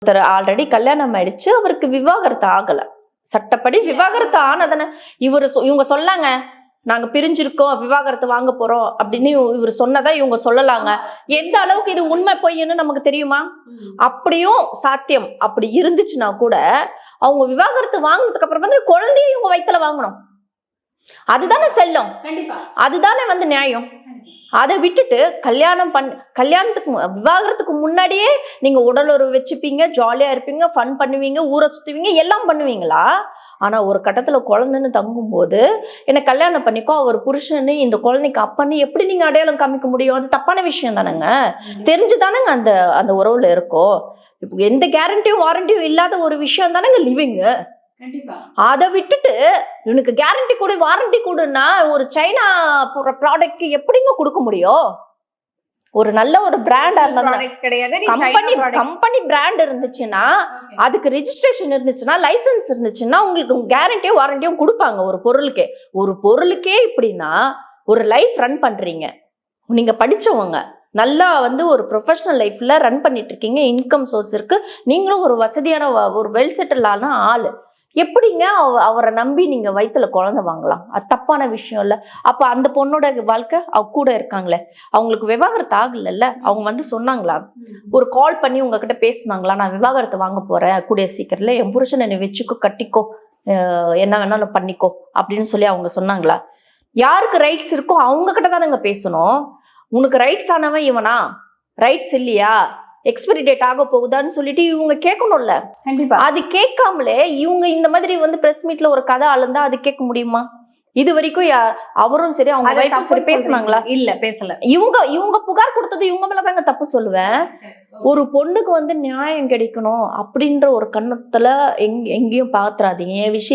ஒருத்தர் ஆல்ரெடி கல்யாணம் ஆயிடுச்சு, அவருக்கு விவாகரத்து ஆகல. சட்டப்படி விவாகரத்து ஆனதானே இவங்க சொல்லாங்க, நாங்க பிரிஞ்சிருக்கோம், விவாகரத்து வாங்க போறோம் அப்படின்னு இவர் சொன்னதா இவங்க சொல்லலாங்க. எந்த அளவுக்கு இது உண்மை பொய்ன்னு நமக்கு தெரியுமா? அப்படியும் சாத்தியம் அப்படி இருந்துச்சுன்னா கூட அவங்க விவாகரத்து வாங்கினதுக்கு அப்புறம் வந்து குழந்தைய இவங்க வயித்துல வாங்கணும். அதுதானே செல்லம், அதுதானே வந்து நியாயம். அதை விட்டுட்டு கல்யாணத்துக்கு விவாகரத்துக்கு முன்னாடியே நீங்க உடலுறவு வச்சுப்பீங்க, ஜாலியா இருப்பீங்க, ஃபன் பண்ணுவீங்க, ஊரை சுத்துவீங்க, எல்லாம் பண்ணுவீங்களா? ஆனா ஒரு கட்டத்துல குழந்தைன்னு தங்கும் போது என்ன கல்யாணம் பண்ணிக்கோ, அவர் புருஷன்னு இந்த குழந்தைக்கு அப்பன்னு எப்படி நீங்க அடையாளம் காமிக்க முடியும்? அது தப்பான விஷயம் தானேங்க. தெரிஞ்சுதானேங்க அந்த அந்த உறவுல இருக்கோம். எந்த கேரண்டியும் வாரண்டியும் இல்லாத ஒரு விஷயம் தானேங்க லிவிங். அதை விட்டுட்டு எனக்கு கேரண்டி கொடு வாரண்டி கொடுன்னா ஒரு சைனா ப்ராடக்ட் எப்படிங்க கொடுக்க முடியும்? ஒரு நல்ல ஒரு பிராண்டா கம்பெனி பிராண்ட் இருந்துச்சுன்னா, அதுக்கு ரெஜிஸ்ட்ரேஷன் இருந்துச்சுன்னா, லைசன்ஸ் இருந்துச்சுன்னா உங்களுக்கு கேரண்டியும் வாரண்டியும் கொடுப்பாங்க. ஒரு பொருளுக்கே இப்படின்னா ஒரு லைஃப் ரன் பண்றீங்க, நீங்க படிச்சவங்க, நல்லா வந்து ஒரு ப்ரொஃபஷனல் லைஃப்ல ரன் பண்ணிட்டு இருக்கீங்க, இன்கம் சோர்ஸ் இருக்கு, நீங்களும் ஒரு வசதியான ஒரு வெல் செட்டில் ஆன ஆளு, எப்படிங்க அவரை நம்பி நீங்க வயித்துல குழந்தை வாங்கலாம்? அது தப்பான விஷயம் இல்ல? அப்ப அந்த பொண்ணோட வாழ்க்கை அவ கூட இருக்காங்களே, அவங்களுக்கு விவாகரத்து ஆகல, அவங்க வந்து சொன்னாங்களா? ஒரு கால் பண்ணி உங்ககிட்ட பேசினாங்களா? நான் விவாகரத்து வாங்க போறேன் கூடிய சீக்கிரத்துல, என் புருஷனை நீ வச்சுக்கோ, கட்டிக்கோ, என்ன வேணாலும் பண்ணிக்கோ அப்படின்னு சொல்லி அவங்க சொன்னாங்களா? யாருக்கு ரைட்ஸ் இருக்கோ அவங்க கிட்ட தானேங்க பேசணும். உனக்கு ரைட்ஸ் ஆனவன் இவனா? ரைட்ஸ் இல்லையா? எக்ஸ்பைரி டேட் ஆக போகுதான்னு சொல்லிட்டு இவங்க கேட்கணும்ல. கண்டிப்பா. அது கேட்காமலே இவங்க இந்த மாதிரி வந்து பிரஸ் மீட்ல ஒரு கதை அளந்தா அது கேட்க முடியுமா? இது வரைக்கும் அவரும் சரி அவங்க வைஃபும் சரி பேசினாங்களா? இல்ல, பேசல. இவங்க புகார் கொடுத்தது இவங்க மேல தாங்க தப்பு சொல்லுவேன். ஒரு பொண்ணுக்கு வந்து நியாயம் கிடைக்கணும் அப்படின்ற ஒரு கண்ணத்துல எங்கேயும் பாத்துறாதீங்க. என் விஷயம்